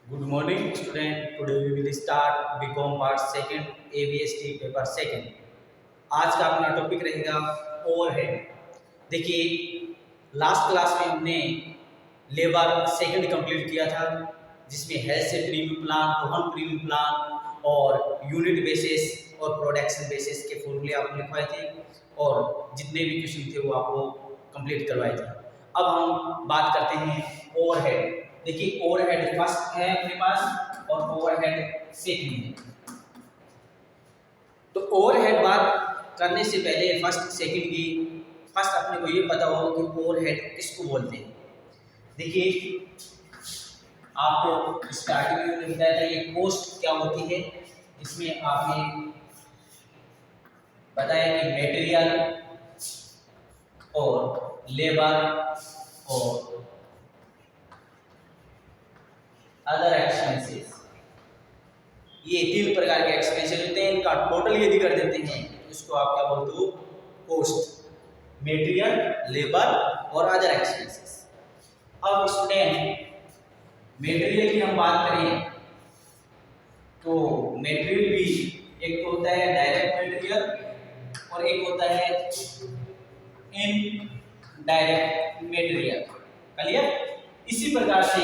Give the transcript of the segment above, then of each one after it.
Good morning, student. Today we will start BCom Part Second, ABST paper second. आज का अपना topic रहेगा overhead. देखिए, लास्ट क्लास में हमने लेबर सेकंड कंप्लीट किया था, जिसमें हेल्थ से premium plan, Rohan premium plan और यूनिट बेसिस और प्रोडक्शन बेसिस के फॉर्मूले आपको लिखवाए थे और जितने भी क्वेश्चन थे वो आपको कंप्लीट करवाए थे। अब हम बात करते हैं ओवरहेड। देखिए, ओवरहेड फर्स्ट है अपने पास और ओवरहेड सेकंड है। तो ओवरहेड बात करने से पहले फर्स्ट अपने को ये पता हो कि ओवरहेड किसको बोलते हैं। देखिए, आपको स्टार्टिंग में बताया था ये कॉस्ट क्या होती है। इसमें आपने बताया कि मटेरियल और लेबर और अदर एक्सपेंसेस, ये तीन प्रकार के एक्सपेंसेस होते हैं। इनका टोटल यदि कर देते हैं तो इसको आप क्या बोलते हो? कॉस्ट, मटेरियल, लेबर और अदर एक्सपेंसेस। अब स्टूडेंट, मटेरियल की हम बात करें तो मटेरियल भी एक तो होता है डायरेक्ट मटेरियल और एक होता है इनडायरेक्ट मटेरियल। क्लियर? इसी प्रकार से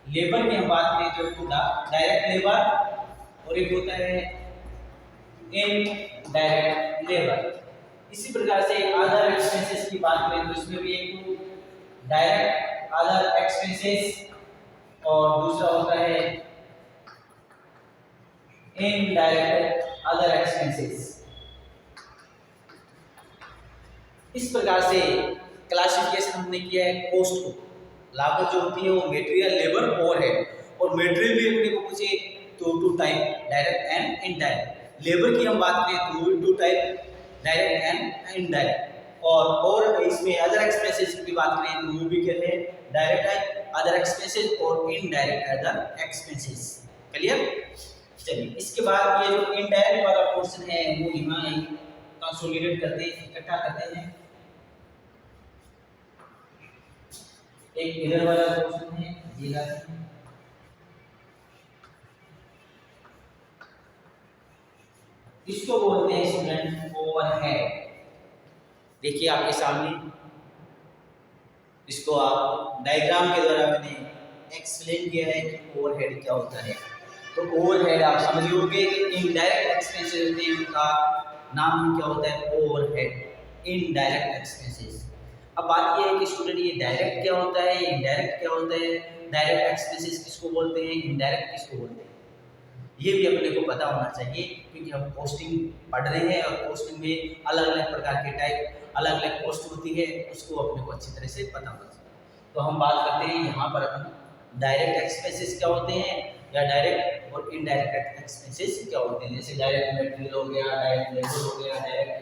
लेबर की हम बात करें तो एक होता डायरेक्ट लेबर और एक होता है इनडायरेक्ट लेबर। इसी प्रकार से अदर एक्सपेंसेस की बात करें तो इसमें भी एक डायरेक्ट अदर एक्सपेंसेस और दूसरा होता है इनडायरेक्ट अदर एक्सपेंसेस। इस प्रकार से क्लासिफिकेशन हमने किया है कॉस्ट को। लागत जो होती है वो मटेरियल, लेबर, ओवरहेड। और मटेरियल भी अपने को पूछे तो two type, direct and indirect. Labour की हम बात करें तो two type, direct and indirect. और इसमें अदर एक्सपेंसेस की बात करें तो वो भी कहते हैं डायरेक्ट अदर एक्सपेंसेस और इनडायरेक्ट अदर एक्सपेंसेस। क्लियर? चलिए, इसके बाद ये जो इनडायरेक्ट वाला पोर्शन है वो यहाँ कंसोलिडेट करते हैं, इकट्ठा करते हैं। एक इधर वाला पोर्शन है जिला, इसको बोलते हैं स्टूडेंट ओवरहेड। देखिए आपके सामने, इसको आप डायग्राम के द्वारा मैंने एक्सप्लेन किया है कि ओवरहेड क्या होता है। तो ओवरहेड आप समझ लोगे कि इनडायरेक्ट एक्सपेंसेस होते हैं, उनका नाम क्या होता है? Overhead, indirect expenses. अब बात यह है कि स्टूडेंट, ये डायरेक्ट क्या होता है, इनडायरेक्ट क्या होता है, डायरेक्ट एक्सपेंसेस किसको बोलते हैं, इनडायरेक्ट किसको बोलते हैं, ये भी अपने को पता होना चाहिए। क्योंकि हम कॉस्टिंग पढ़ रहे हैं और कॉस्टिंग में अलग अलग प्रकार के टाइप, अलग अलग कॉस्ट होती है, उसको अपने को अच्छी तरह से पता होना चाहिए। तो हम बात करते हैं यहाँ पर अपन डायरेक्ट एक्सपेंसेस क्या होते हैं या डायरेक्ट और इनडायरेक्ट एक्सपेंसेस क्या होते हैं। जैसे डायरेक्ट मटेरियल हो गया, डायरेक्ट लेबर हो गया, डायरेक्ट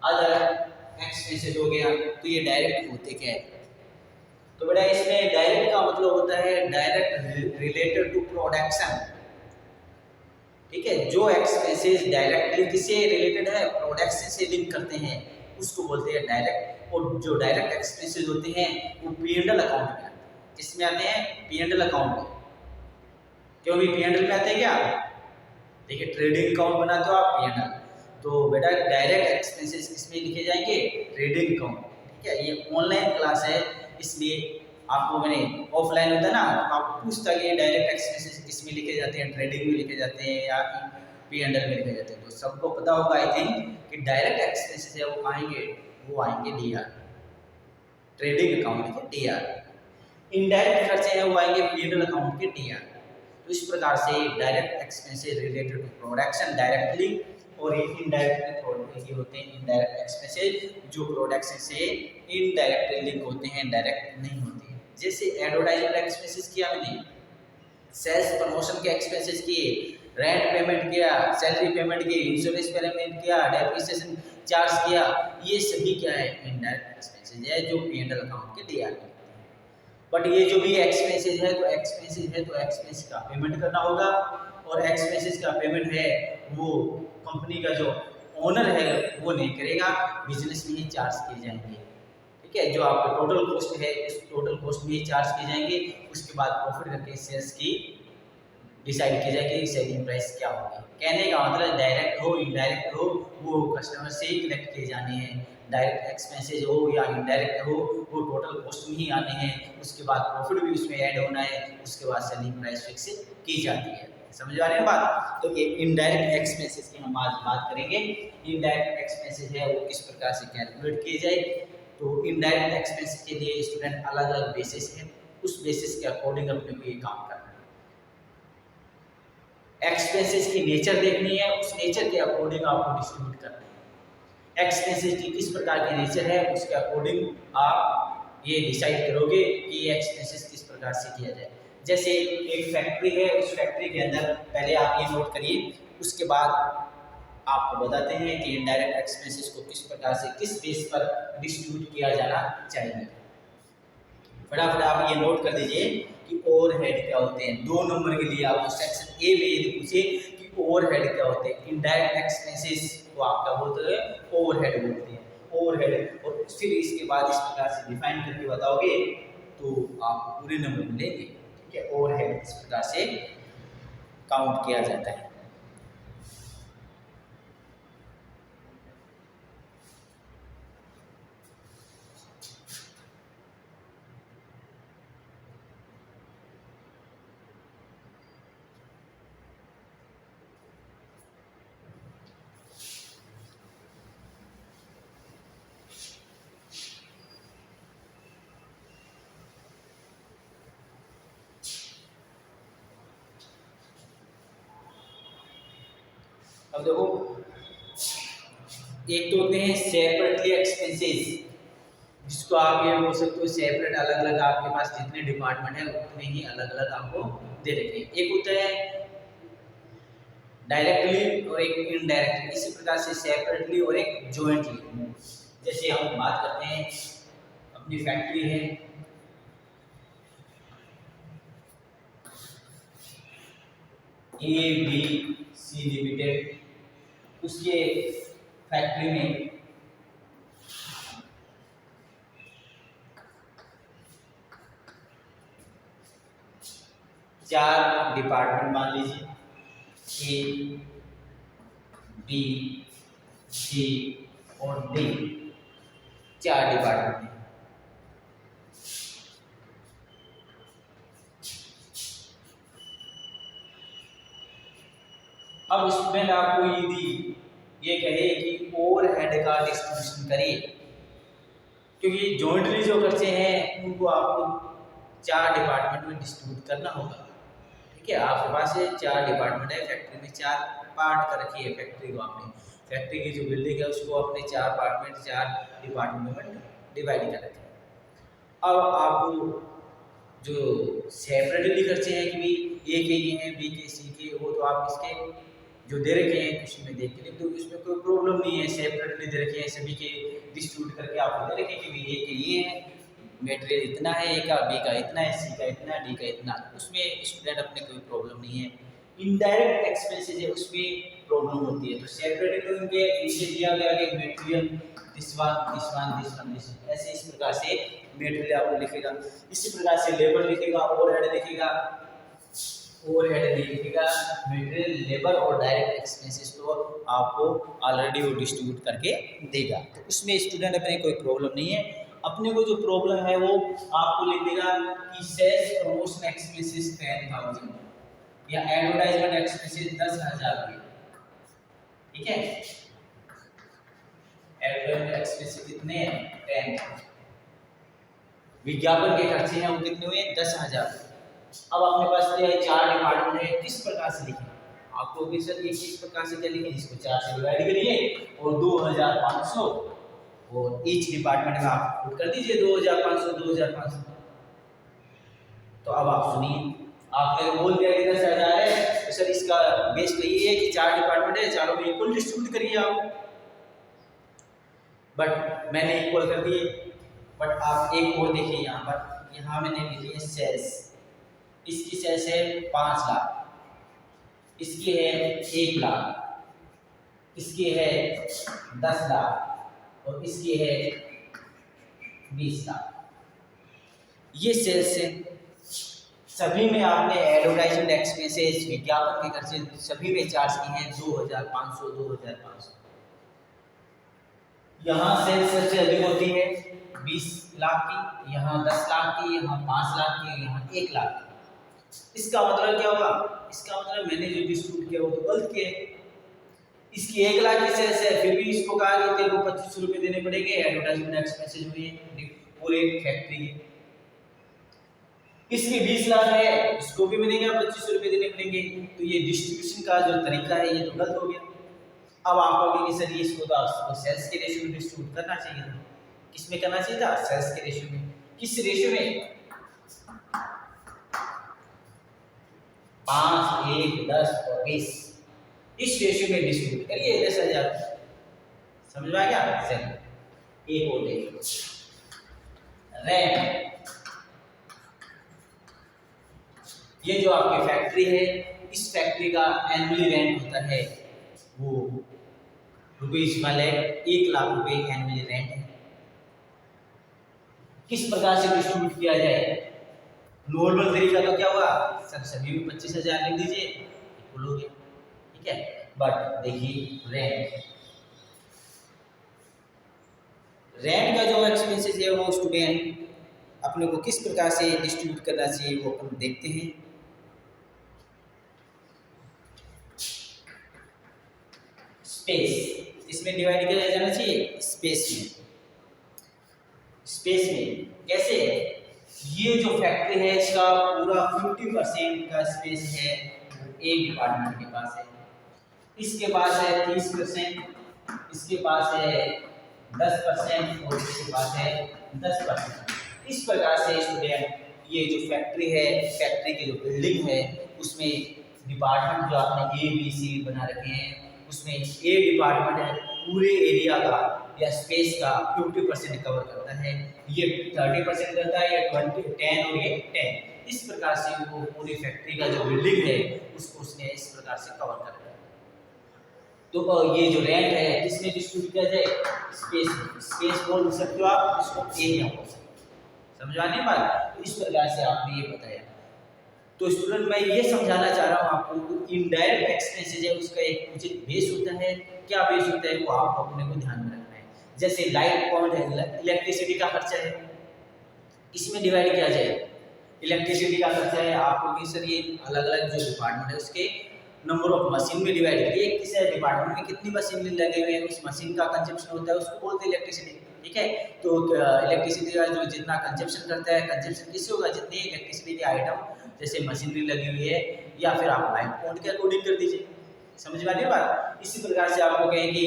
अदर एक्सपेंसेस हो गया। तो ये डायरेक्ट होते क्या है? तो बेटा, इसमें डायरेक्ट का मतलब होता है डायरेक्ट रिलेटेड टू प्रोडक्शन। ठीक है, जो एक्सपेंसेस डायरेक्टली किससे रिलेटेड है, प्रोडक्शन से लिंक करते हैं, उसको बोलते हैं डायरेक्ट। और जो डायरेक्ट एक्सपेंसेस होते हैं वो P&L अकाउंट में आते हैं। किसमें आते हैं? P&L अकाउंट में। क्यों भी P&L में आते हैं क्या? देखिए, ट्रेडिंग अकाउंट बनाते हो आप, P&L। तो बेटा, डायरेक्ट एक्सपेंसेस किसमें लिखे जाएंगे? Trading account. ठीक है, ये ऑनलाइन क्लास है, इसलिए आपको मैंने ऑफलाइन होता है ना, तो आपको पूछता कि डायरेक्ट एक्सपेंसेस किस में लिखे जाते हैं, ट्रेडिंग में लिखे जाते हैं या P&L में लिखे जाते हैं। तो सबको पता होगा आई थिंक कि डायरेक्ट एक्सपेंसेस है वो आएंगे DR, ट्रेडिंग अकाउंट के DR। इनडायरेक्ट खर्चे हैं वो आएंगे P&L अकाउंट के DR। तो इस प्रकार से direct expenses related to production directly और इनडायरेक्टली होते हैं इनडायरेक्ट एक्सपेंसेस, जो प्रोडक्शन से इनडायरेक्टली लिंक होते हैं, डायरेक्ट नहीं होते हैं। जैसे एडवर्टाइजमेंट एक्सपेंसेस किया मैंने, सेल्स प्रमोशन के एक्सपेंसेस किए, रेंट पेमेंट किया, सैलरी पेमेंट की, इंश्योरेंस पेमेंट किया, डेप्रिसिएशन चार्ज किया, ये सभी क्या है? इनडायरेक्ट एक्सपेंसेस है, जो P&L अकाउंट के DR में। बट ये जो भी एक्सपेंसेस है तो एक्सपेंस का पेमेंट करना होगा, और एक्सपेंसेस का पेमेंट है वो कंपनी का जो ओनर है वो नहीं करेगा, बिजनेस में ही चार्ज किए जाएंगे। ठीक ठीक है, जो आपका टोटल कॉस्ट है उस टोटल कॉस्ट में चार्ज किए जाएंगे, उसके बाद प्रॉफिट करके सेल्स की डिसाइड किया जाएगा कि सेलिंग प्राइस क्या होगी। कहने का मतलब डायरेक्ट हो इनडायरेक्ट हो वो कस्टमर से ही कलेक्ट किए जाने हैं, डायरेक्ट एक्सपेंसेस हो या इनडायरेक्ट हो वो टोटल कॉस्ट में ही आने हैं, उसके बाद प्रॉफिट भी उसमें ऐड होना है, उसके बाद सेलिंग प्राइस फिक्स की जाती है। समझ आ रही है बात? तो ये इनडायरेक्ट एक्सपेंसेस की हम आज बात करेंगे। इनडायरेक्ट एक्सपेंसेस है वो किस प्रकार से कैलकुलेट किए जाए। तो इनडायरेक्ट एक्सपेंसेस के लिए स्टूडेंट अलग अलग बेसिस है, उस बेसिस के अकॉर्डिंग अपने को ये काम करना है। एक्सपेंसेस की नेचर देखनी है, उस नेचर के अकॉर्डिंग आपको डिस्ट्रीब्यूट करना है। एक्सपेंसेस की किस प्रकार की नेचर है उसके अकॉर्डिंग आप ये डिसाइड करोगे कि ये एक्सपेंसेस किस प्रकार से किया जाए। जैसे एक फैक्ट्री है, उस फैक्ट्री के अंदर पहले आप ये नोट करिए, उसके बाद आपको बताते हैं कि इनडायरेक्ट एक्सपेंसेस को किस प्रकार से किस बेस पर डिस्ट्रीब्यूट किया जाना चाहिए। फटाफट आप ये नोट कर दीजिए कि ओवरहेड क्या होते हैं। 2 नंबर के लिए आपको सेक्शन ए में यदि पूछे कि ओवरहेड क्या होते हैं, इनडायरेक्ट एक्सपेंसेस को आप क्या बोलते हैं, ओवरहेड बोलते हैं, ओवरहेड। और फिर इसके बाद इस प्रकार से डिफाइन करके बताओगे तो आप पूरे नंबर मिलेंगे। ठीक है, ओवरहेड इस प्रकार से काउंट किया जाता है। अब देखो, एक तो होते हैं सेपरेटली एक्सपेंसेस, जिसको आप ये बोल सकते हो सेपरेट, अलग अलग आपके पास जितने डिपार्टमेंट है उतने ही अलग अलग आपको दे रखे हैं। एक होता है डायरेक्टली और एक इनडायरेक्टली, इसी प्रकार से सेपरेटली और एक जॉइंटली। जैसे हम बात करते हैं अपनी फैक्ट्री है, ABC लिमिटेड, उसके फैक्ट्री में चार डिपार्टमेंट मान लीजिए, A, B, C और D, 4 डिपार्टमेंट। अब स्टूडेंट आपको यदि ये कहे कि ओवरहेड का डिस्ट्रीब्यूशन करिए, क्योंकि जॉइंटली जो खर्चे हैं उनको आपको 4 डिपार्टमेंट में डिस्ट्रीब्यूट करना होगा। ठीक है, आपके पास ये 4 डिपार्टमेंट है, फैक्ट्री में 4 पार्ट कर रखी है फैक्ट्री को, आपने फैक्ट्री की जो बिल्डिंग है उसको अपने 4 पार्ट में 4 डिपार्टमेंट में डिवाइड कर रखे हैं। अब आपको जो सेपरेटली खर्चे हैं कि ए के ये हैं, बी के, सी के, वो तो आप इसके जो दे रखे हैं क्वेश्चन में देख के लिख दो, इसमें कोई प्रॉब्लम नहीं है। सेपरेटली दे रखे हैं, सभी के डिस्ट्रीब्यूट करके आपको दे रखे कि ए के ये है, मटेरियल इतना है, ए का, बी का इतना है, सी का इतना, डी का इतना, उसमें स्टूडेंट अपने कोई प्रॉब्लम नहीं है। इनडायरेक्ट एक्सपेंसेस है उसमें प्रॉब्लम होती है, तो सेपरेटली उनके नीचे दिया गया कि मटेरियल दिस वन, ऐसे इस प्रकार से मटेरियल आपको लिखेगा। इसी प्रकार से लेबर लिखेगा, ओवरहेड लिखेगा, ओवरहेड नहीं लिखेगा, मटेरियल, लेबर और डायरेक्ट एक्सपेंसेस तो आपको ऑलरेडी वो डिस्ट्रीब्यूट करके देगा, तो उसमें स्टूडेंट अपने कोई प्रॉब्लम नहीं है। अपने को जो प्रॉब्लम है वो आपको लिख देगा कि सेल्स प्रमोशन एक्सपेंसेस 10,000 या एडवर्टाइजमेंट एक्सपेंसेस 10,000। ठीक है, एडवर्टाइजमेंट एक्सपेंसेस कितने हैं, 10,000। विज्ञापन के खर्चे हैं वो कितने हुए, 10,000। अब अपने पास ये 4 डिपार्टमेंट है, किस प्रकार से लिखें आपको कि सर ये किस प्रकार से क्या लिखें, इसको 4 से डिवाइड करिए और 2,500 और ईच डिपार्टमेंट में आप पुट कर दीजिए 2,500। तो अब आप सुनिए, आपने बोल दिया कि 10,000 है, तो सर इसका बेस तो ये है कि 4 डिपार्टमेंट है, चारों में इक्वल डिस्ट्रीब्यूट करिए आप। बट मैंने इक्वल कर दिए, बट आप एक और देखिए यहाँ मैंने लिखी है सेल्स, इसकी सेल्स है 5 लाख, इसकी है 1 लाख, इसकी है 10 लाख और इसकी है 20 लाख। ये सेल्स है। सभी में आपने एडवर्टाइजमेंट एक्सपेंसेस, विज्ञापन के खर्चे सभी में चार्ज किए हैं 2500 2500। यहाँ सेल्स सबसे अधिक होती है 20 लाख की, यहाँ 10 लाख की, यहाँ 5 लाख की, यहाँ 1 लाख की। इसका मतलब क्या होगा? इसका मतलब मैंने जो डिस्ट्रीब्यूट किया वो तो गलत किया है। इसकी 1 लाख की सेल्स है, फिर भी इसको कहा कि तेरे को 2500 रुपये देने पड़ेंगे एडवर्टाइजमेंट एक्सपेंसेस हुए पूरे फैक्ट्री के। इसकी 20 लाख है, इसको भी मिलेंगे 2500 रुपये देने पड़ेंगे। तो ये डिस्ट्रीब्यूशन का जो तरीका है ये तो गलत हो गया। अब आप कहोगे कि सर ये इसको तो आपको सेल्स के रेशियो में डिस्ट्रीब्यूट करना चाहिए था। किस में करना चाहिए था? सेल्स के रेशियो में। किस रेशियो में? 5, 1, 10 और 20 इस रेशियो में डिस्ट्रीब्यूट करिए। 10,000 समझ में आ गया? चलिए एक और देखिए, रेंट। ये जो आपकी फैक्ट्री है, इस फैक्ट्री का एनुअली रेंट होता है वो रुपीज 1 लाख रुपए एनुअली रेंट है। किस प्रकार से डिस्ट्रीब्यूट किया जाए? नॉर्मल तरीका तो क्या हुआ सर, सभी में 25,000 लिख दीजिए, इक्वल हो गया, ठीक है। बट देखिए रेंट का जो एक्सपेंसेस है वो स्टूडेंट अपने को किस प्रकार से डिस्ट्रीब्यूट करना चाहिए वो अपन देखते हैं। स्पेस, इसमें डिवाइड किया जाना चाहिए स्पेस में। स्पेस में कैसे? ये जो फैक्ट्री है इसका पूरा 50% का स्पेस है एक डिपार्टमेंट के पास है, इसके पास है 30%, इसके पास है 10% और इसके पास है 10%। इस प्रकार से स्टूडेंट ये जो फैक्ट्री है, फैक्ट्री की जो बिल्डिंग है उसमें डिपार्टमेंट जो आपने A, B, C बना रखे हैं, उसमें ए डिपार्टमेंट है पूरे एरिया का या स्पेस का 50% कवर करता है, ये 30% करता है, या 10 और ये 10। इस प्रकार से वो पूरी फैक्ट्री का जो बिल्डिंग है उसको उसने इस प्रकार से कवर करता है। तो ये जो रेंट है किसमें डिस्ट्रीब्यूट किया जाए? स्पेस में। स्पेस बोल सकते हो आप, इसको एरिया बोल सकते हो। समझ आने बात? तो इस प्रकार से आपने ये बताया। तो स्टूडेंट मैं ये समझाना चाह रहा हूँ आपको, इनडायरेक्ट एक्सपेंसेस है उसका एक उचित बेस होता है। क्या बेस होता है वो आपको अपने को ध्यान में रखना है। जैसे लाइट पॉइंट है, इलेक्ट्रिसिटी का खर्चा है, इसमें डिवाइड किया जाए। इलेक्ट्रिसिटी का खर्चा है आपको कि सर ये अलग अलग जो डिपार्टमेंट है उसके नंबर ऑफ मशीन में डिवाइड करिए, किस डिपार्टमेंट में कितनी मशीन लगे हुए हैं उस मशीन का कंजप्शन होता है उसको बोलते हैं इलेक्ट्रिसिटी, ठीक है। तो इलेक्ट्रिसिटी का जो जितना कंजप्शन करता है, कंजप्शन किससे होगा? जितनी इलेक्ट्रिसिटी के आइटम जैसे मशीनरी लगी हुई है, या फिर आप लाइट पॉइंट के अकॉर्डिंग कर दीजिए। समझ में आ रही बात? इसी प्रकार से आपको कहेंगे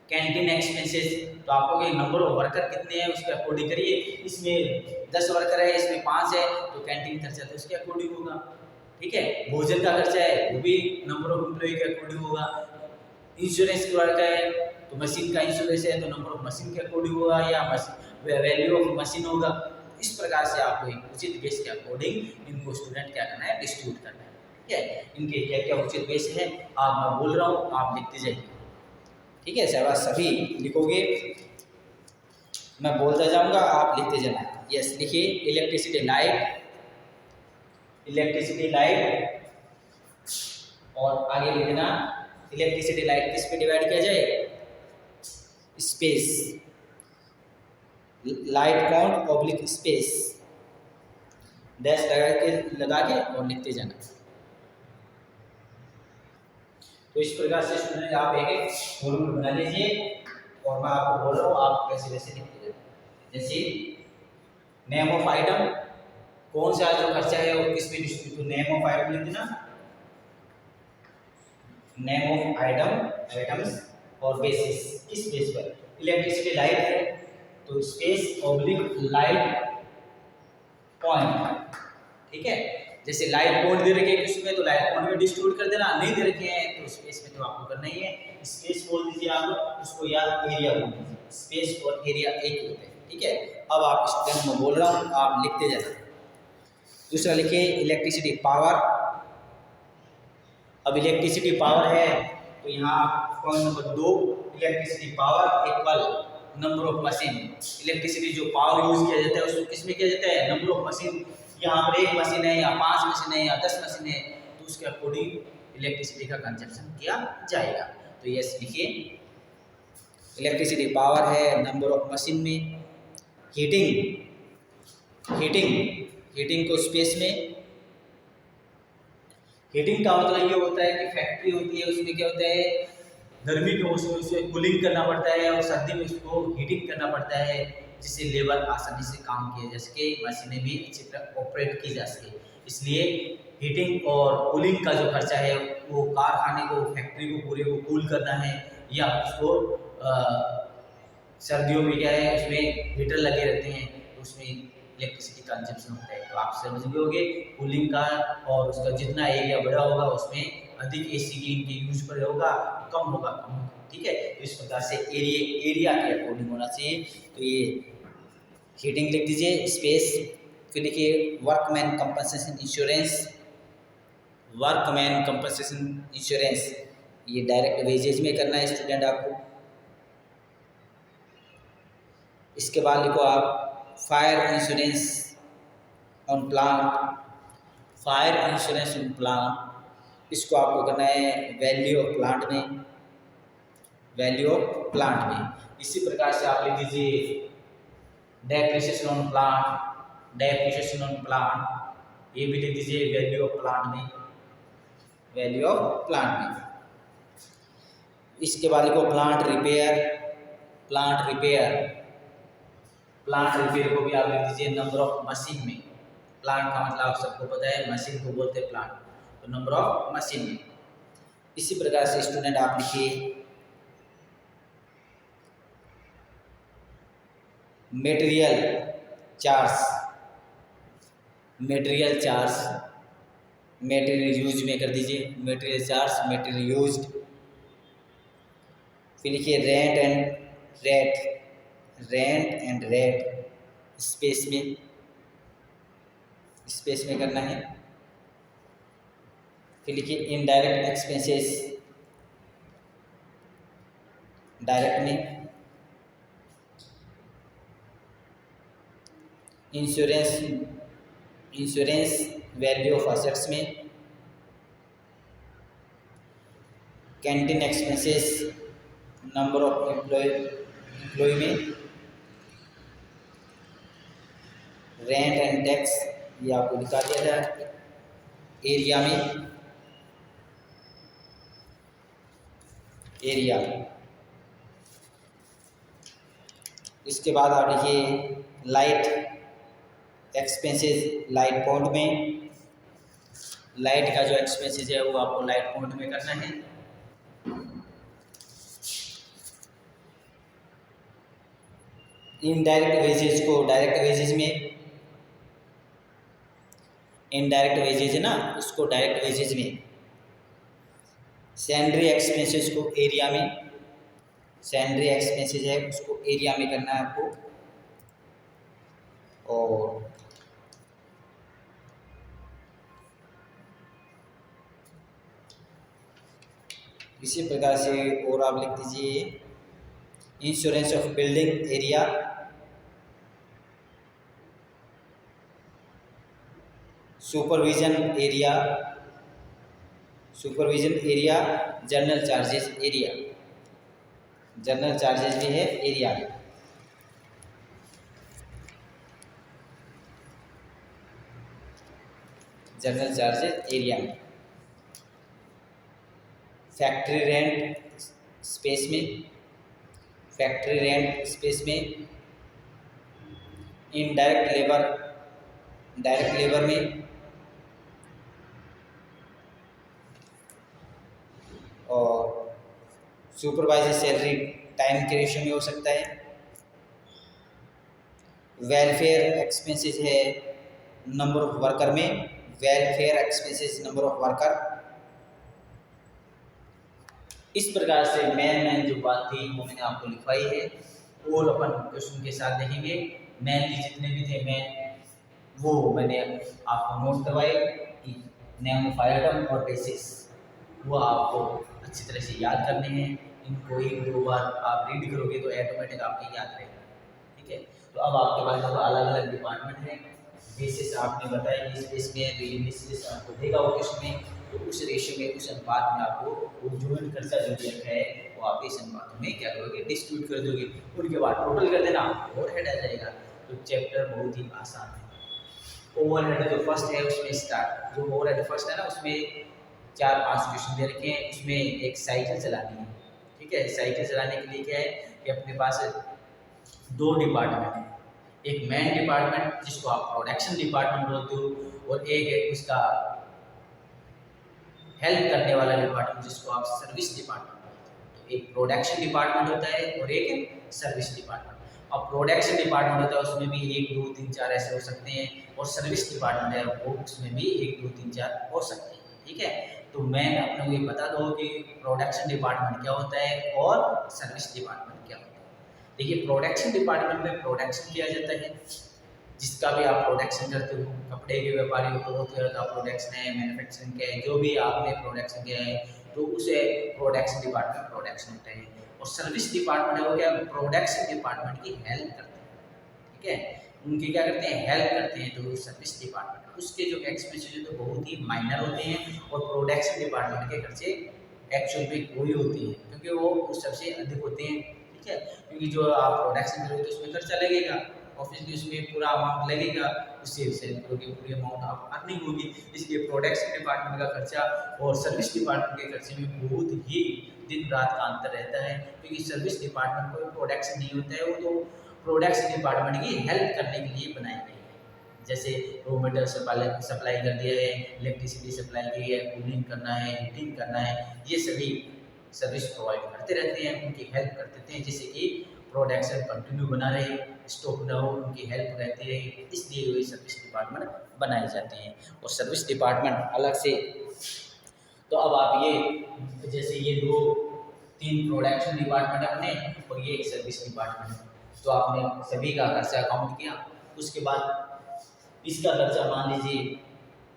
कैंटीन एक्सपेंसेस, तो आपको कहेंगे नंबर ऑफ वर्कर कितने हैं उसके अकॉर्डिंग करिए। इसमें 10 वर्कर है, इसमें 5 है, तो कैंटीन खर्चा तो उसके अकॉर्डिंग होगा, ठीक है। भोजन का खर्चा है वो भी नंबर ऑफ एम्प्लॉय के अकॉर्डिंग होगा। इंश्योरेंस का है तो मशीन का इंश्योरेंस है तो नंबर ऑफ मशीन के अकॉर्डिंग होगा, या वैल्यू ऑफ मशीन होगा। इस प्रकार से आपको एक उचित बेस के अकॉर्डिंग इनको स्टूडेंट क्या करना है? डिस्ट्रीब्यूट करना है, ठीक है। इनके क्या क्या उचित बेस है आप मैं बोल रहा हूँ, आप लिखते जाइए, ठीक है। शाबाश, सभी लिखोगे, मैं बोलता जाऊंगा आप लिखते जाना। यस लिखिए, इलेक्ट्रिसिटी लाइट, और आगे लिखना इलेक्ट्रिसिटी लाइट किस पे डिवाइड किया जाए? Space, light count oblique space, dash लगा के और लिखते जाना। तो इस प्रकार से स्टूडेंट आप एक फॉर्मूला बना लीजिए, और मैं आपको बोल रहा हूँ आप कैसे वैसे लिखते जाए। जैसे नेम ऑफ आइटम, कौन सा जो खर्चा है वो किस में डिस्ट्रीब्यूट, तो नेम ऑफ आइटम लिख देना, नेम ऑफ आइटम्स और बेसिस, किस बेस पर? इलेक्ट्रिसिटी लाइट है तो स्पेस ऑब्लिक लाइट पॉइंट, ठीक है। जैसे लाइट पॉइंट दे रखे हैं किसमें, तो लाइट पॉइंट में डिस्ट्रीब्यूट कर देना, नहीं दे रखे हैं तो स्पेस में तो आपको करना ही है। स्पेस बोल दीजिए आप उसको, या एरिया बोल दीजिए, स्पेस और एरिया एक होते हैं, ठीक है। अब आप स्टूडेंट में बोल रहा हूँ आप लिखते जाए। दूसरा लिखिए इलेक्ट्रिसिटी पावर। अब इलेक्ट्रिसिटी पावर है तो यहाँ point number 2, electricity power equal number of machine, electricity जो पावर यूज किया जाता है उसको किस में किया जाता है, नंबर ऑफ मशीन। यहाँ पर 1 मशीन है या 5 मशीन है या 10 मशीन है, तो उसके अकॉर्डिंग इलेक्ट्रिसिटी का कंजप्शन किया जाएगा। तो यस लिखिए, इलेक्ट्रिसिटी पावर है, नंबर ऑफ मशीन में। हीटिंग को स्पेस में, हीटिंग का मतलब ये होता है कि फैक्ट्री होती है, उसमें क्या होता है, गर्मी के मौसम में उसे कूलिंग करना पड़ता है और सर्दी में उसको हीटिंग करना पड़ता है, जिससे लेबर आसानी से काम किया जा सके, मशीनें भी अच्छी तरह ऑपरेट की जा सके। इसलिए हीटिंग और कूलिंग का जो खर्चा है वो कारखाने को, फैक्ट्री को पूरे को कूल करना है, या उसको सर्दियों में क्या है उसमें हीटर लगे रहते हैं तो उसमें इलेक्ट्रिसिटी कंजप्शन होता है। तो आप समझ गए होंगे कूलिंग का, और उसका जितना एरिया बड़ा होगा उसमें अधिक एसी की इनके यूज पर होगा, कम होगा। ठीक है, तो इस प्रकार से एरिया के अकॉर्डिंग होना चाहिए। तो ये हीटिंग लिख दीजिए, स्पेस। फिर लिखिए workman compensation insurance. Workman compensation insurance ये डायरेक्ट वेजेज में करना है स्टूडेंट आपको। इसके बाद लिखो आप fire insurance on plant. Fire insurance on plant, इसको आपको करना है वैल्यू ऑफ प्लांट में, वैल्यू ऑफ प्लांट में। इसी प्रकार से आप लिख दीजिए depreciation on plant, depreciation on plant, ये भी लिख दीजिए वैल्यू ऑफ प्लांट में, वैल्यू ऑफ प्लांट में। इसके बाद लिखो plant repair. Plant repair, plant repair को भी आप लिख दीजिए नंबर ऑफ मशीन में। प्लांट का मतलब आप सबको पता है, मशीन को बोलते हैं प्लांट, तो नंबर ऑफ मशीन में। इसी प्रकार से स्टूडेंट आप लिखिए material charge. Material charge, material use में कर दीजिए मटेरियल चार्ज, मटेरियल यूज्ड। फिर लिखिए रेंट एंड रेट, स्पेस में करना है। फिर लिखिए इनडायरेक्ट एक्सपेंसेस, डायरेक्ट में। इंश्योरेंस वैल्यू ऑफ असेट्स में। Canteen expenses number of employ में। रेंट एंड टैक्स ये आपको दिखा दिया जाए एरिया में, एरिया। इसके बाद आप लिखिए लाइट एक्सपेंसेस, लाइट पॉइंट में। लाइट का जो एक्सपेंसेस है वो आपको लाइट पॉइंट में करना है। इनडायरेक्ट वेजेज को डायरेक्ट वेजेज में, इनडायरेक्ट वेजेज है ना उसको डायरेक्ट वेजेज में। सैलरी एक्सपेंसेस को एरिया में, सैलरी एक्सपेंसेस है उसको एरिया में करना है आपको। और इसी प्रकार से और आप लिख दीजिए insurance of building area, supervision area, general charges area, general charges भी है एरिया में। जनरल चार्जेस एरिया में। फैक्ट्री रेंट स्पेस में, फैक्ट्री रेंट स्पेस में। इनडायरेक्ट लेबर, डायरेक्ट लेबर में। और सुपरवाइजर सैलरी टाइम के रेशियो में हो सकता है। वेलफेयर एक्सपेंसेस है नंबर ऑफ वर्कर में, welfare expenses number of worker. इस प्रकार से मेन जो बात थी वो मैंने आपको लिखवाई है। और अपन क्वेश्चन के साथ देखेंगे। मेनली जितने भी थे वो मैंने आपको नोट करवाए कि नेम ऑफ आइटम और बेसिक्स, वो आपको अच्छी तरह से याद करने हैं। इनको एक दो बार आप रीड करोगे तो ऑटोमेटिक आपके याद रहेगा। ठीक है, तो अब आपके पास देखो अलग अलग डिपार्टमेंट है, बेसिस आपने बताया कि स्पेस में है तो ये बेसिस आपको देगा वो क्वेश्चन में, तो उस रेशियो में उस अनुपात में आपको वो जॉइंट खर्चा जो दिया गया है वो आप इस अनुपात में क्या करोगे, डिस्ट्रीब्यूट कर दोगे। उनके बाद टोटल कर देना, ओवरहेड आ जाएगा। तो चैप्टर बहुत ही आसान है। ओवरहेड जो फर्स्ट है उसमें स्टार्ट, जो ओवरहेड फर्स्ट है ना उसमें 4-5 क्वेश्चन दे रखे हैं, उसमें एक साइकिल चलानी है। ठीक है, साइकिल चलाने के लिए क्या है कि अपने पास 2 डिपार्टमेंट है, एक मेन डिपार्टमेंट जिसको आप प्रोडक्शन डिपार्टमेंट बोलते हो और एक है उसका हेल्प करने वाला डिपार्टमेंट जिसको आप सर्विस डिपार्टमेंट बोलते हो। तो एक प्रोडक्शन डिपार्टमेंट होता है और एक सर्विस डिपार्टमेंट। अब प्रोडक्शन डिपार्टमेंट होता है उसमें भी 1 2 3 4 ऐसे हो सकते हैं, और सर्विस डिपार्टमेंट है वो उसमें भी 1 2 3 4 हो सकते हैं। ठीक है, तो मैं अपने को ये बता दो कि प्रोडक्शन डिपार्टमेंट क्या होता है और सर्विस डिपार्टमेंट क्या होता है। देखिए, प्रोडक्शन डिपार्टमेंट में प्रोडक्शन किया जाता है, जिसका भी आप प्रोडक्शन करते हो, कपड़े के व्यापारी हो तो वो तरह का प्रोडक्शन है, मैन्युफैक्चरिंग का है, जो भी आपने प्रोडक्शन किया है तो उसे प्रोडक्शन डिपार्टमेंट प्रोडक्शन होता है। और सर्विस डिपार्टमेंट है वो क्या, प्रोडक्शन डिपार्टमेंट की हेल्प करते हैं। ठीक है, उनकी क्या करते हैं, हेल्प करते हैं। तो सर्विस डिपार्टमेंट उसके जो एक्सपेंसेस तो बहुत ही माइनर होते हैं, और प्रोडक्शन डिपार्टमेंट के खर्चे एक्चुअल में कोई होती है क्योंकि वो उस सबसे अधिक होते हैं। ठीक है, क्योंकि जो आप प्रोडक्शन करोगे तो उसमें खर्चा लगेगा, ऑब्वियसली उसमें पूरा अमाउंट लगेगा, उससे सेल करोगे पूरी अमाउंट आप अर्निंग होगी। इसलिए प्रोडक्शन डिपार्टमेंट का खर्चा और सर्विस डिपार्टमेंट के खर्चे में बहुत ही दिन रात का अंतर रहता है, क्योंकि सर्विस डिपार्टमेंट कोई प्रोडक्शन नहीं होता है, वो तो प्रोडक्शन डिपार्टमेंट की हेल्प करने के लिए बनाई गई है। जैसे रॉ मटेरियल सप्लाई कर दिया है, इलेक्ट्रिसिटी सप्लाई की है, कूलिंग करना है, हीटिंग करना है, ये सभी सर्विस प्रोवाइड करते रहते हैं, उनकी हेल्प करते रहते हैं, जिससे कि प्रोडक्शन कंटिन्यू बना रहे, स्टॉक न हो, उनकी हेल्प रहती रहे, इसलिए वही सर्विस डिपार्टमेंट बनाए जाते हैं। और सर्विस डिपार्टमेंट अलग से, तो अब आप ये जैसे ये 2-3 प्रोडक्शन डिपार्टमेंट है अपने और ये एक सर्विस डिपार्टमेंट है, तो आपने सभी का खर्चा अकाउंट किया। उसके बाद इसका खर्चा मान लीजिए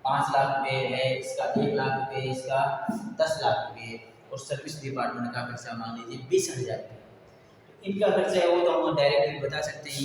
5 लाख रुपये है, इसका 1 लाख रुपये, इसका 10 लाख रुपये, और सर्विस डिपार्टमेंट का खर्चा मान लीजिए 20,000 रुपये। इनका खर्चा है वो तो हम डायरेक्टली बता सकते हैं,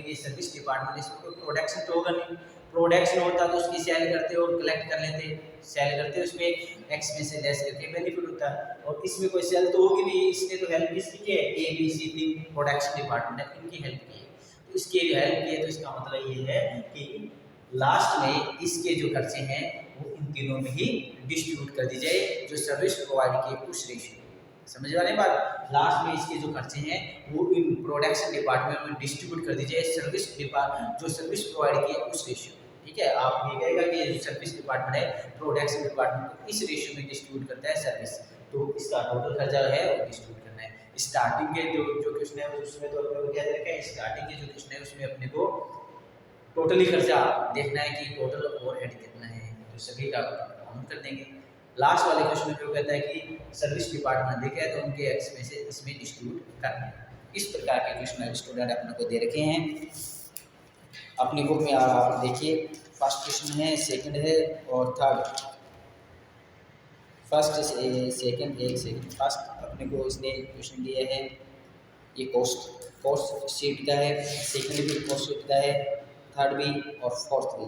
ये सर्विस डिपार्टमेंट, इसमें कोई प्रोडक्शन तो होगा नहीं, प्रोडक्शन होता तो उसकी सेल करते और कलेक्ट कर लेते, सेल करते उसमें एक्स में से लेस करके बेनिफिट होता है, और इसमें कोई सेल तो होगी नहीं, इसने तो हेल्प किसकी की है, A B C D production department है, इनकी हेल्प की है। तो इसकी हेल्प की है तो इसका मतलब ये है कि लास्ट में इसके जो खर्चे हैं वो इन तीनों में ही डिस्ट्रीब्यूट कर दी जाए, जो सर्विस प्रोवाइड किए उस रेशियो। समझ वाली बात, लास्ट में इसके जो खर्चे हैं वो इन प्रोडक्शन डिपार्टमेंट में डिस्ट्रीब्यूट कर दीजिए, सर्विस डिपार्टमेंट जो सर्विस प्रोवाइड किए उस रेशियो। ठीक है, आप ये कहेगा कि जो सर्विस डिपार्टमेंट है प्रोडक्शन डिपार्टमेंट को इस रेशियो में डिस्ट्रीब्यूट करता है सर्विस, तो इसका टोटल खर्चा है वो डिस्ट्रीब्यूट करना है। स्टार्टिंग के जो क्वेश्चन है उसमें तो अपने को क्या देखा है, स्टार्टिंग के जो क्वेश्चन है उसमें अपने को टोटली खर्चा देखना है कि टोटल ओवरहेड कितना है, तो सभी का काउंट कर देंगे। लास्ट वाले क्वेश्चन में जो कहता है कि सर्विस डिपार्टमेंट देखे है तो उनके एक्सपेंसेस इसमें डिस्ट्रीब्यूट करना है। इस प्रकार के क्वेश्चन स्टूडेंट अपने को दे रखे हैं अपनी बुक में। आप देखिए, फर्स्ट क्वेश्चन है, सेकंड है और थर्ड। फर्स्ट सेकंड, एक सेकंड, फर्स्ट अपने को इसने क्वेश्चन दिया है ये कोर्स शीट का है, सेकंड भी कोर्स शीट का है, थर्ड भी और फोर्थ भी।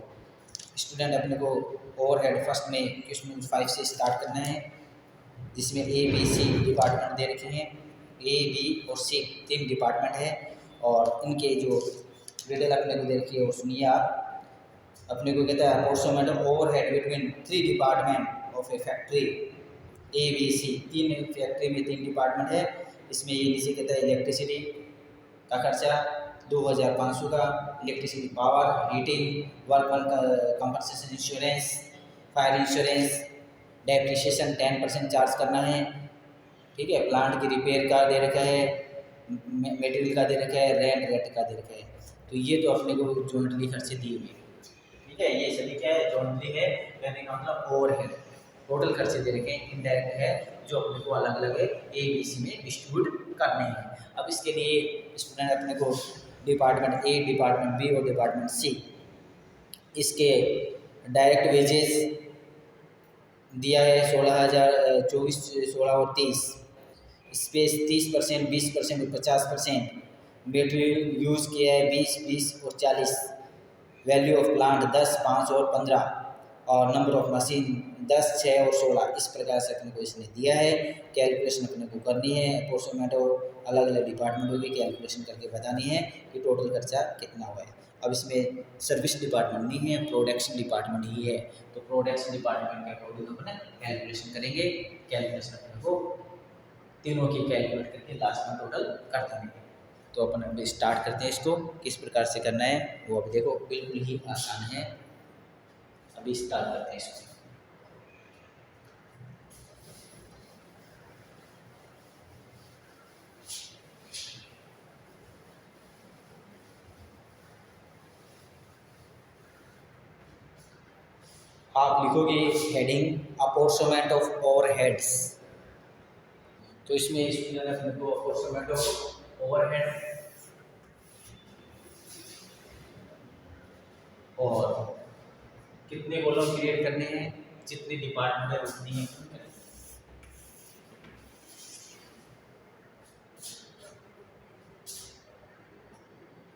स्टूडेंट अपने को ओवरहेड फर्स्ट में क्वेश्चन 5 से स्टार्ट करना है, जिसमें ए बी सी डिपार्टमेंट दे रखे हैं, ए बी और सी 3 डिपार्टमेंट है, और इनके जो रिडल अपने को दे रखी है वो सुनिए आप। अपने को कहता है approximate overhead between 3 department of a factory A B C. 3 factory में 3 डिपार्टमेंट है, इसमें ये नीचे कहता है इलेक्ट्रिसिटी का खर्चा 2,500 का, electricity power, heating, work compensation, insurance, fire insurance, depreciation 10% charge करना है। ठीक है, प्लांट की रिपेयर का दे रखा है, मटेरियल का दे रखा है, रेंट का दे रखा है। तो ये तो अपने को जॉइंटली खर्चे दिए हुए। ठीक है, ये सभी क्या है, जॉइंटली है, कहने का मतलब ओवरहेड, टोटल खर्चे दे रखे हैं, इनडायरेक्ट है जो अपने को अलग अलग ए बी सी में डिस्ट्रीब्यूट करने हैं। अब इसके लिए स्टूडेंट अपने को डिपार्टमेंट ए, डिपार्टमेंट बी और डिपार्टमेंट सी, इसके डायरेक्ट वेजेस दिया है 16,024, 16 और 23। स्पेस 30%, 20% और 50%, मटेरियल यूज़ किया है 20, 20 और 40, वैल्यू ऑफ प्लांट 10, 5 और 15, और नंबर ऑफ मशीन 10, 6 और 16। इस प्रकार से अपने को इसने दिया है। कैलकुलेशन अपने को करनी है, अप्रोक्सीमेट अलग अलग डिपार्टमेंटों की कैलकुलेशन करके बतानी है कि टोटल खर्चा कितना हुआ है। अब इसमें सर्विस डिपार्टमेंट नहीं है, प्रोडक्शन डिपार्टमेंट ही है, तो प्रोडक्शन डिपार्टमेंट के अकॉर्डिंग अपने कैलकुलेशन करेंगे। कैलकुलेशन अपने को तीनों की कैलकुलेट करके लास्ट में टोटल कर देंगे। तो अपन अभी स्टार्ट करते हैं इसको, किस प्रकार से करना है वो अभी देखो, बिल्कुल ही आसान है। अभी स्टार्ट करते हैं इसको। आप लिखोगे हेडिंग अप्रोक्सीमेट ऑफ ओवरहेड्स, तो इसमें अपने को अप्रोक्सीमेट ऑफ ओवरहेड और कितने कॉलम क्रिएट करने हैं, जितनी डिपार्टमेंट है उतनी है।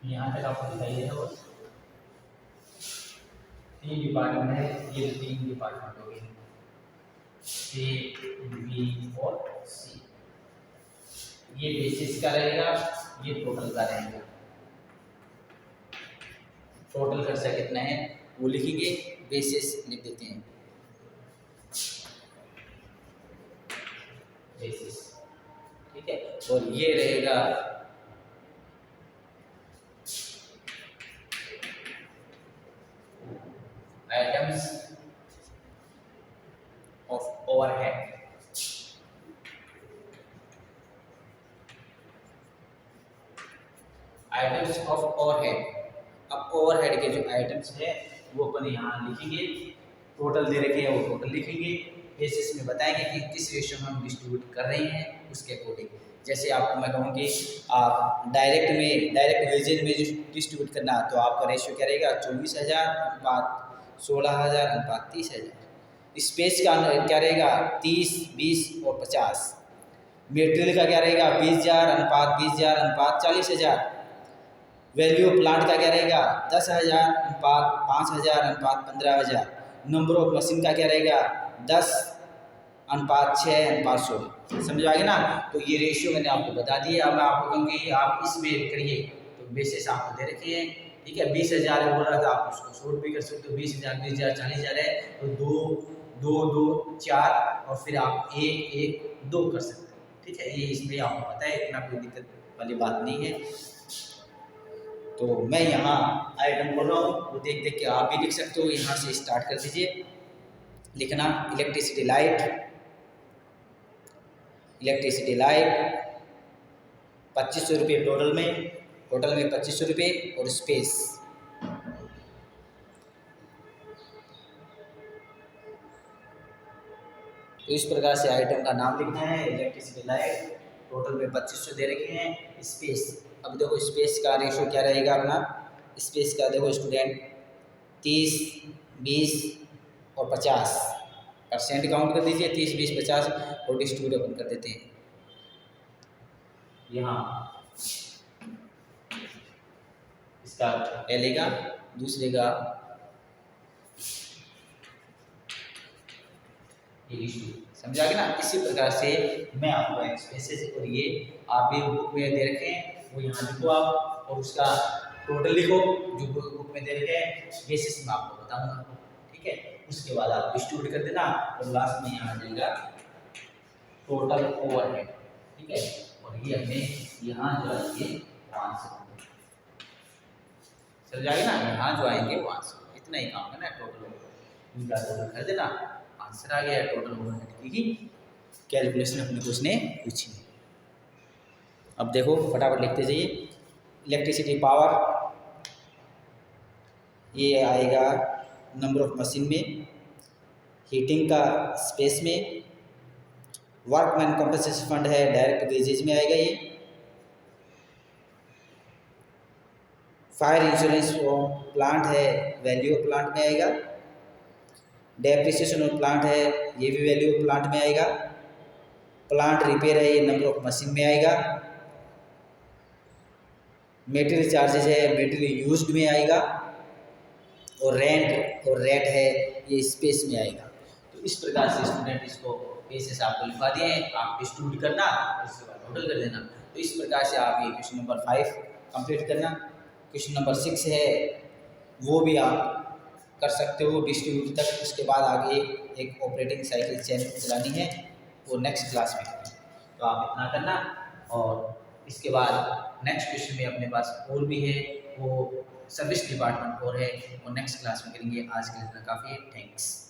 यहाँ तक आपको दिखाई है, 3 डिपार्टमेंट है, ये 3 डिपार्टमेंट हो गए, ए, बी और सी। ये बेसिस का रहेगा, ये टोटल का रहेगा। टोटल खर्चा कितना है वो लिखेंगे, बेसिस लिख देते हैं, बेसिस, ठीक है। और ये रहेगा items of overhead. Items of overhead, अब ओवरहेड के जो आइटम्स है वो अपन यहाँ लिखेंगे, टोटल दे रखे हैं वो टोटल लिखेंगे, बेसिस में बताएंगे कि किस रेशियो में हम डिस्ट्रीब्यूट कर रहे हैं उसके अकॉर्डिंग। जैसे आपको मैं कहूँ कि आप डायरेक्ट वेजेज में जो डिस्ट्रीब्यूट करना, तो आपका रेशियो क्या रहेगा, 24,000 अनुपात 16,000 अनुपात 30,000। स्पेस का क्या रहेगा, 30, 20 और 50। मटेरियल का क्या रहेगा, 20,000 अनुपात 20,000 अनुपात 40,000। वैल्यू ऑफ प्लांट का क्या रहेगा, 10,000 अनुपात 5,000 अनुपात 15,000। नंबर ऑफ मशीन का क्या रहेगा, 10 अनुपात 6 अनुपात 16। समझ आ गया ना। तो ये रेशियो मैंने आपको बता दिया। अब मैं आपको कहूँगी आप इसमें करिए, तो बेसिस आपको दे रखे हैं, ठीक है। 20,000 बोल रहा था, आप उसको शॉर्ट भी कर सकते हो, 20,000, 20,000, 40,000 है तो 2, 2, 2, 4 और फिर आप 1, 1, 2 कर सकते हो, ठीक है। ये इसमें आपको पता है, इतना कोई दिक्कत वाली बात नहीं है। तो मैं यहाँ आइटम बोल रहा हूँ, वो देख देख के आप भी लिख सकते हो। यहाँ से स्टार्ट कर दीजिए लिखना। इलेक्ट्रिसिटी लाइट 2500 रुपये टोटल में 2500 रुपये, और स्पेस तो इस प्रकार से आइटम का नाम लिखना है। इलेक्ट्रिसिटी लाइट टोटल में 2500 दे रखे हैं। स्पेस, अब देखो स्पेस का रेशो क्या रहेगा अपना, स्पेस का देखो स्टूडेंट 30, 20 और 50% काउंट कर दीजिए, 30, 20, 50 और डिस्ट्रीब्यूट अपन कर देते हैं यहाँ। इसका पहले का, दूसरे का समझा गया ना। इसी प्रकार से मैं आपको एक्सपेंसेस, और ये आप भी बुक में दे रखे हैं वो यहाँ लिखो आप, और उसका टोटल लिखो जो बुक में दे रखे हैं, बेसिस में आपको बताऊंगा, ठीक है। उसके बाद आप डिस्ट्रीब्यूट कर देना, और लास्ट में यहाँ आ जाएगा टोटल ओवरहेड, ठीक है। और ये हमें यहाँ जो आएंगे वहाँ से चल जाएगा ना, यहाँ जो आएंगे वहाँ से, इतना ही काम है ना। टोटल कर देना, आंसर आ गया। टोटल ओवरहेड की कैलकुलेशन अपने को उसने पूछी। अब देखो फटाफट लिखते जाइए। इलेक्ट्रिसिटी पावर ये आएगा नंबर ऑफ मशीन में, हीटिंग का स्पेस में, वर्कमैन कंपनसेशन फंड है डायरेक्ट वेजेज में आएगा ये, फायर इंश्योरेंस प्लांट है वैल्यू ऑफ प्लांट में आएगा, डेप्रिसिएशन ऑफ प्लांट है ये भी वैल्यू ऑफ प्लांट में आएगा, प्लांट रिपेयर है ये नंबर ऑफ मशीन में आएगा। मेटेरियल चार्जेज है मेटेरियल यूज्ड में आएगा। और रेंट और रेट है ये स्पेस में आएगा। तो इस प्रकार से स्टूडेंट इसको पेजेस आपको लिखवा दिए हैं, आप डिस्ट्रीब्यूट करना, उसके बाद टोटल कर देना। तो इस प्रकार से आप ये क्वेश्चन नंबर 5 कंप्लीट करना। क्वेश्चन नंबर 6 है वो भी आप कर सकते हो डिस्ट्रीब्यूट तक। उसके बाद आगे एक ऑपरेटिंग साइकिल चेन चलानी है, वो नेक्स्ट क्लास में करनी है। तो आप इतना करना। और इसके बाद नेक्स्ट क्वेश्चन में अपने पास और भी है, वो सर्विस डिपार्टमेंट और है, वो नेक्स्ट क्लास में करेंगे। आज के लिए इतना काफ़ी है। थैंक्स।